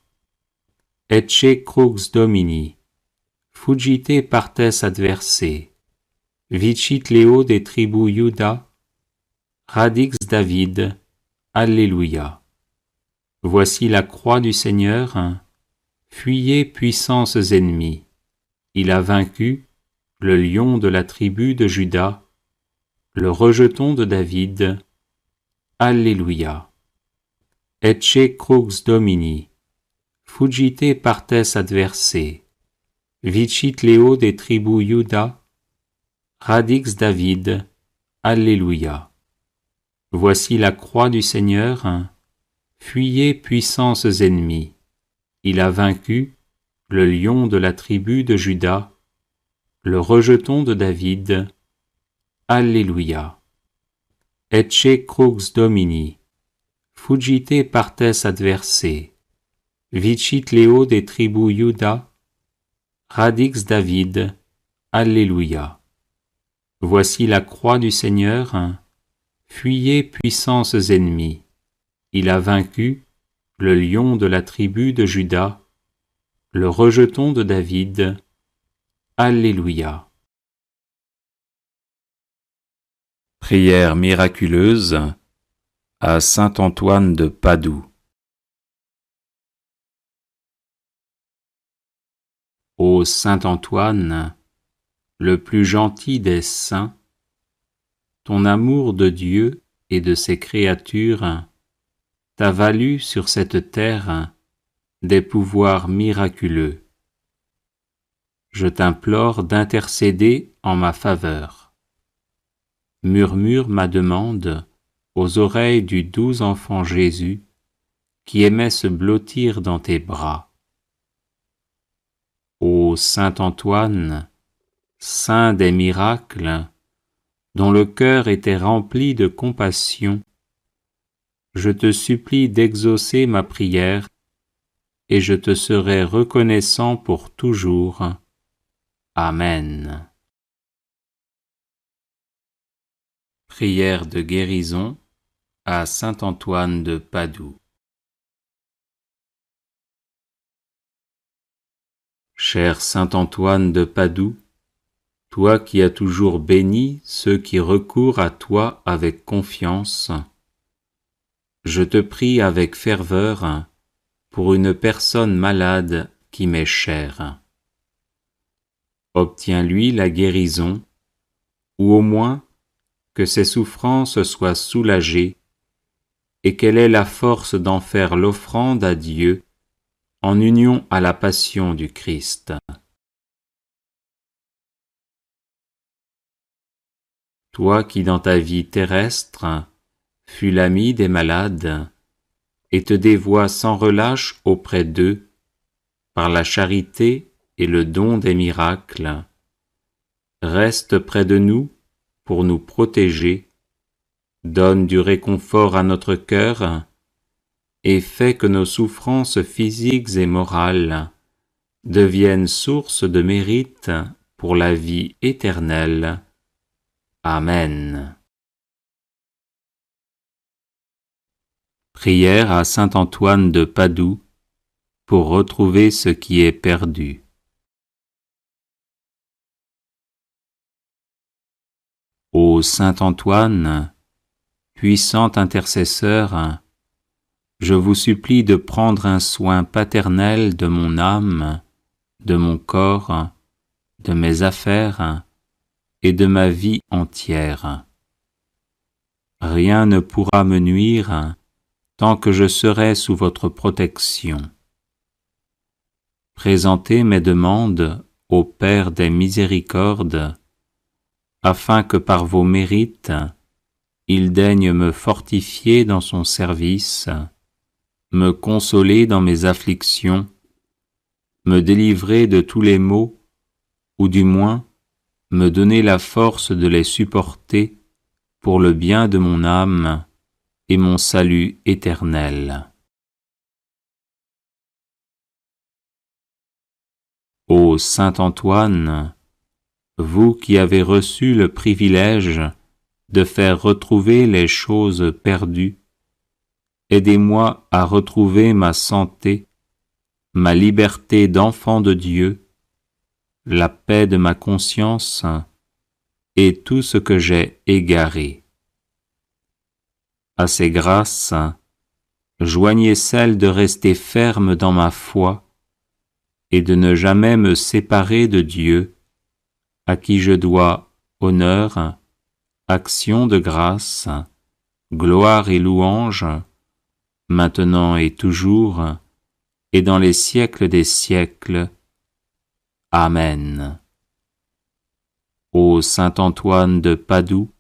Ecce crux Domini, fuggite partes adversae, vicit Leo de tribu Iuda, radix David. Alléluia. Voici la croix du Seigneur, fuyez puissances ennemies. Il a vaincu le lion de la tribu de Juda, le rejeton de David. Alléluia. Ecce crux Domini, fuggite partes adversae, vicit Leo de tribu Iuda, radix David. Alléluia. Voici la croix du Seigneur, fuyez puissances ennemies. Il a vaincu le lion de la tribu de Juda, le rejeton de David. Alléluia. Ecce crux Domini, fuggite partes adversae, vicit Leo de tribu Iuda, radix David. Alléluia. Voici la croix du Seigneur, fuyez puissances ennemies. Il a vaincu le lion de la tribu de Juda, le rejeton de David. Alléluia. Prière miraculeuse à saint Antoine de Padoue. Ô saint Antoine, le plus gentil des saints, ton amour de Dieu et de ses créatures t'a valu sur cette terre des pouvoirs miraculeux. Je t'implore d'intercéder en ma faveur. Murmure ma demande aux oreilles du doux enfant Jésus qui aimait se blottir dans tes bras. Ô saint Antoine, saint des miracles, dont le cœur était rempli de compassion, je te supplie d'exaucer ma prière et je te serai reconnaissant pour toujours. Amen. Prière de guérison à saint Antoine de Padoue. Cher saint Antoine de Padoue, toi qui as toujours béni ceux qui recourent à toi avec confiance, je te prie avec ferveur pour une personne malade qui m'est chère. Obtiens-lui la guérison, ou au moins que ses souffrances soient soulagées et qu'elle ait la force d'en faire l'offrande à Dieu en union à la passion du Christ. toi qui dans ta vie terrestre fus l'ami des malades et te dévoies sans relâche auprès d'eux par la charité et le don des miracles, reste près de nous pour nous protéger, donne du réconfort à notre cœur et fais que nos souffrances physiques et morales deviennent source de mérite pour la vie éternelle. Amen. Prière à saint Antoine de Padoue pour retrouver ce qui est perdu. Ô saint Antoine, puissant intercesseur, je vous supplie de prendre un soin paternel de mon âme, de mon corps, de mes affaires et de ma vie entière. Rien ne pourra me nuire tant que je serai sous votre protection. Présentez mes demandes au Père des miséricordes, afin que par vos mérites, il daigne me fortifier dans son service, me consoler dans mes afflictions, me délivrer de tous les maux, ou du moins me donner la force de les supporter pour le bien de mon âme et mon salut éternel. Ô saint Antoine, vous qui avez reçu le privilège de faire retrouver les choses perdues, aidez-moi à retrouver ma santé, ma liberté d'enfant de Dieu, la paix de ma conscience et tout ce que j'ai égaré. À ces grâces, joignez celle de rester ferme dans ma foi et de ne jamais me séparer de Dieu, à qui je dois honneur, action de grâce, gloire et louange, maintenant et toujours, et dans les siècles des siècles. Amen. Ô saint Antoine de Padoue,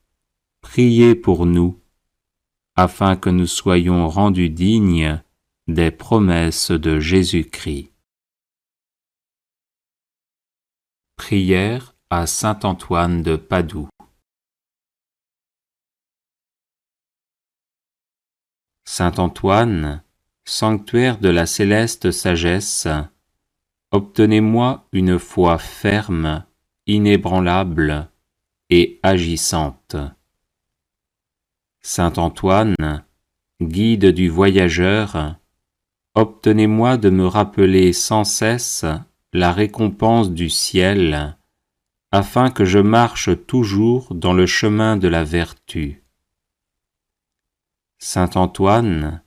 priez pour nous, afin que nous soyons rendus dignes des promesses de Jésus-Christ. Prière à saint Antoine de Padoue. Saint Antoine, sanctuaire de la céleste sagesse, obtenez-moi une foi ferme, inébranlable et agissante. Saint Antoine, guide du voyageur, obtenez-moi de me rappeler sans cesse la récompense du ciel, afin que je marche toujours dans le chemin de la vertu. Saint Antoine,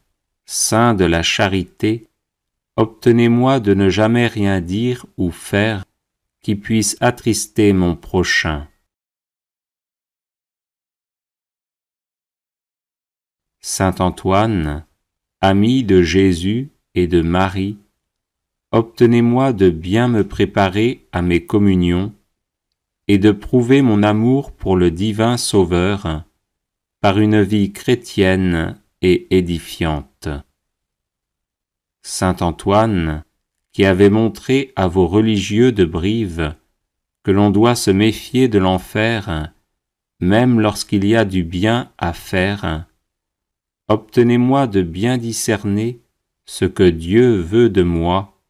saint de la charité, obtenez-moi de ne jamais rien dire ou faire qui puisse attrister mon prochain. Saint Antoine, ami de Jésus et de Marie, obtenez-moi de bien me préparer à mes communions et de prouver mon amour pour le divin Sauveur par une vie chrétienne et édifiante. Saint Antoine, qui avait montré à vos religieux de Brive que l'on doit se méfier de l'enfer, même lorsqu'il y a du bien à faire, obtenez-moi de bien discerner ce que Dieu veut de moi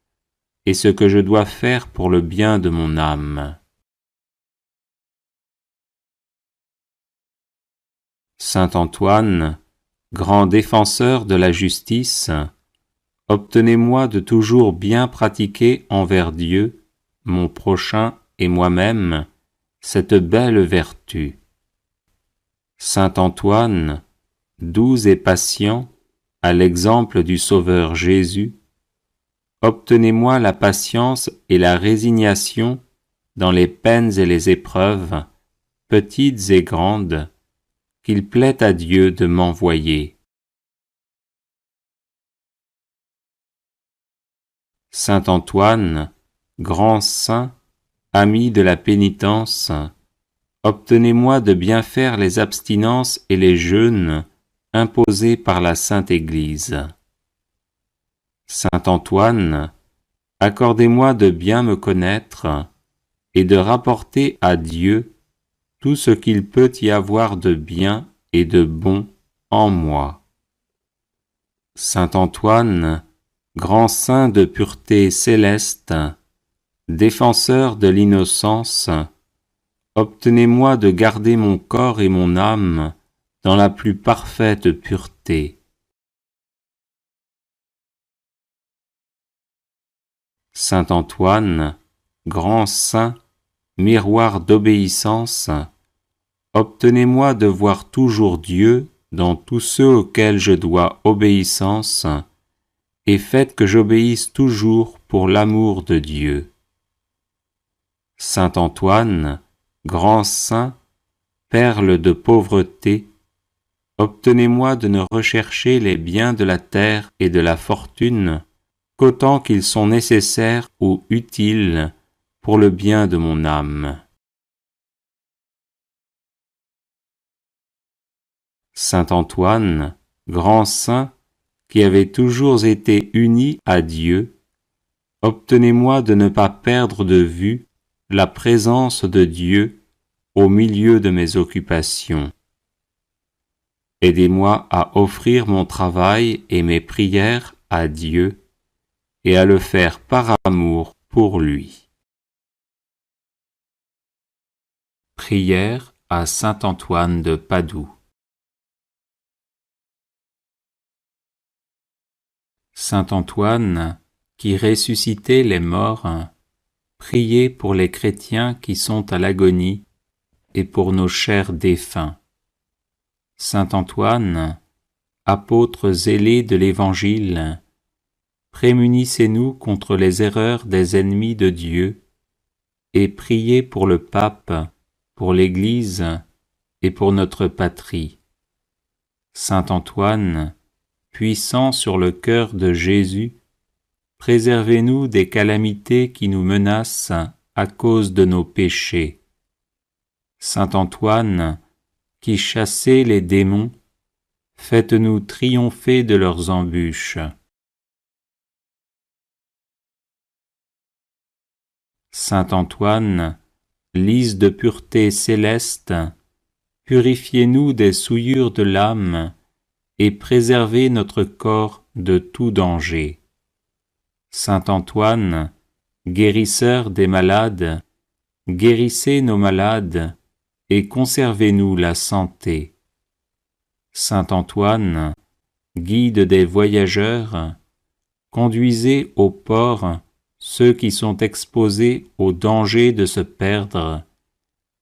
et ce que je dois faire pour le bien de mon âme. Saint Antoine, grand défenseur de la justice, obtenez-moi de toujours bien pratiquer envers Dieu, mon prochain et moi-même, cette belle vertu. Saint Antoine, doux et patient, à l'exemple du Sauveur Jésus, obtenez-moi la patience et la résignation dans les peines et les épreuves, petites et grandes, qu'il plaît à Dieu de m'envoyer. Saint Antoine, grand saint, ami de la pénitence, obtenez-moi de bien faire les abstinences et les jeûnes imposés par la Sainte Église. Saint Antoine, accordez-moi de bien me connaître et de rapporter à Dieu tout ce qu'il peut y avoir de bien et de bon en moi. Saint Antoine, grand saint de pureté céleste, défenseur de l'innocence, obtenez-moi de garder mon corps et mon âme dans la plus parfaite pureté. Saint Antoine, grand saint, miroir d'obéissance, obtenez-moi de voir toujours Dieu dans tous ceux auxquels je dois obéissance, et faites que j'obéisse toujours pour l'amour de Dieu. Saint Antoine, grand saint, perle de pauvreté, obtenez-moi de ne rechercher les biens de la terre et de la fortune qu'autant qu'ils sont nécessaires ou utiles pour le bien de mon âme. Saint Antoine, grand saint, qui avez toujours été uni à Dieu, obtenez-moi de ne pas perdre de vue la présence de Dieu au milieu de mes occupations. Aidez-moi à offrir mon travail et mes prières à Dieu et à le faire par amour pour lui. Prière à Saint Antoine de Padoue. Saint Antoine, qui ressuscitait les morts, priez pour les chrétiens qui sont à l'agonie et pour nos chers défunts. Saint Antoine, apôtre zélé de l'Évangile, prémunissez-nous contre les erreurs des ennemis de Dieu et priez pour le pape, pour l'Église et pour notre patrie. Saint Antoine, puissant sur le cœur de Jésus, préservez-nous des calamités qui nous menacent à cause de nos péchés. Saint Antoine, qui chassez les démons, faites-nous triompher de leurs embûches. Saint Antoine, lys de pureté céleste, purifiez-nous des souillures de l'âme et préservez notre corps de tout danger. Saint Antoine, guérisseur des malades, guérissez nos malades et conservez-nous la santé. Saint Antoine, guide des voyageurs, conduisez au port ceux qui sont exposés au danger de se perdre,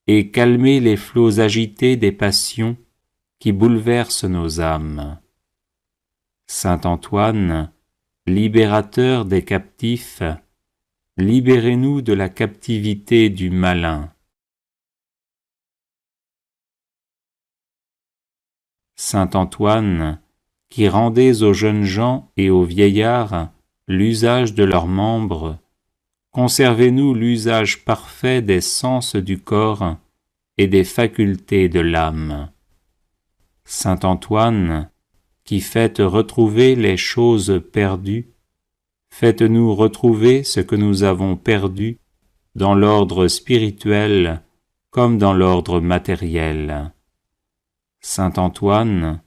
et calmez les flots agités des passions qui bouleversent nos âmes. Saint Antoine, libérateur des captifs, libérez-nous de la captivité du malin. Saint Antoine, qui rendez aux jeunes gens et aux vieillards l'usage de leurs membres, conservez-nous l'usage parfait des sens du corps et des facultés de l'âme. Saint Antoine, qui faites retrouver les choses perdues, faites-nous retrouver ce que nous avons perdu dans l'ordre spirituel comme dans l'ordre matériel. Saint Antoine,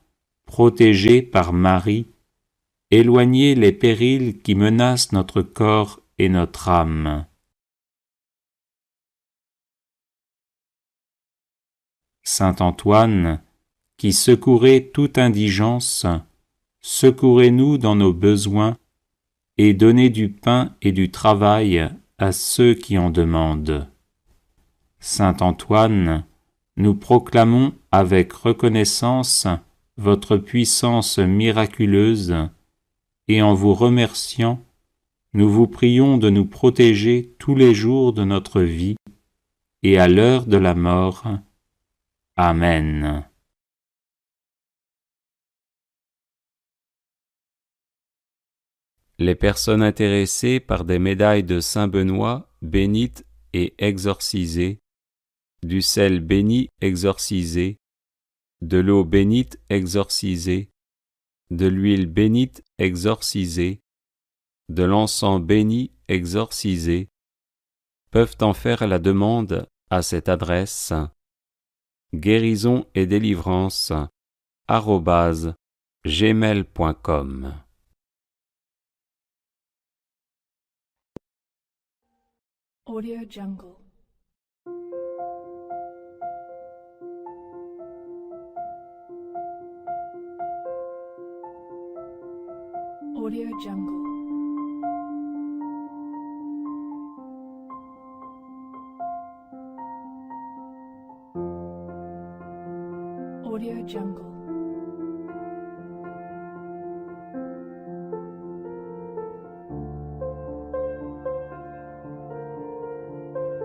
protégé par Marie, éloignez les périls qui menacent notre corps et notre âme. Saint Antoine, qui secourez toute indigence, secourez-nous dans nos besoins et donnez du pain et du travail à ceux qui en demandent. Saint Antoine, nous proclamons avec reconnaissance votre puissance miraculeuse et en vous remerciant, nous vous prions de nous protéger tous les jours de notre vie et à l'heure de la mort. Amen. Les personnes intéressées par des médailles de Saint Benoît, bénites et exorcisées, du sel béni exorcisé, de l'eau bénite exorcisée, de l'huile bénite exorcisée, de l'encens béni exorcisé, peuvent en faire la demande à cette adresse guérison et délivrance @gmail.com. Audio Jungle. Audio Jungle. Audio Jungle.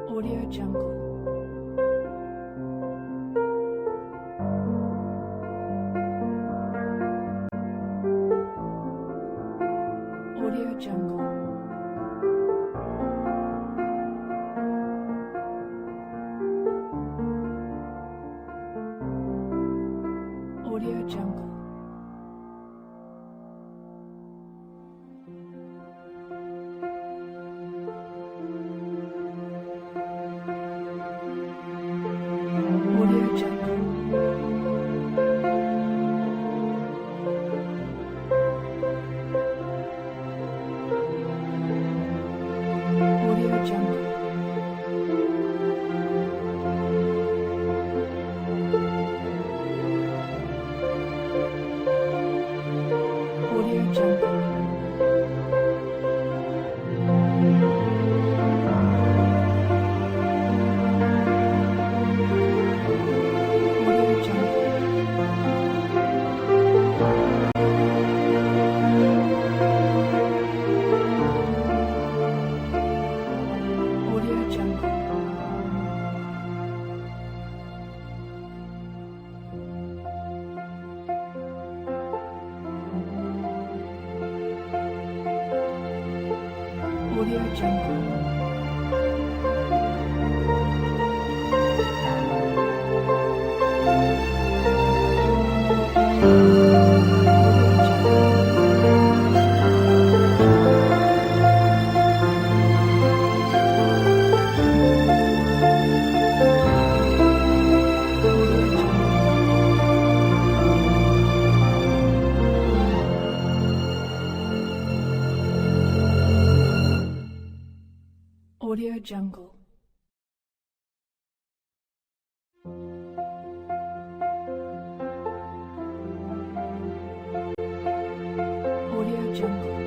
Audio Jungle. Audio Jungle. Audio Jungle. Audio Jungle. Audio Jungle. Audio Jungle. Audio Jungle. Audio Jungle. Audio Jungle. Audio Jungle. Audio Jungle.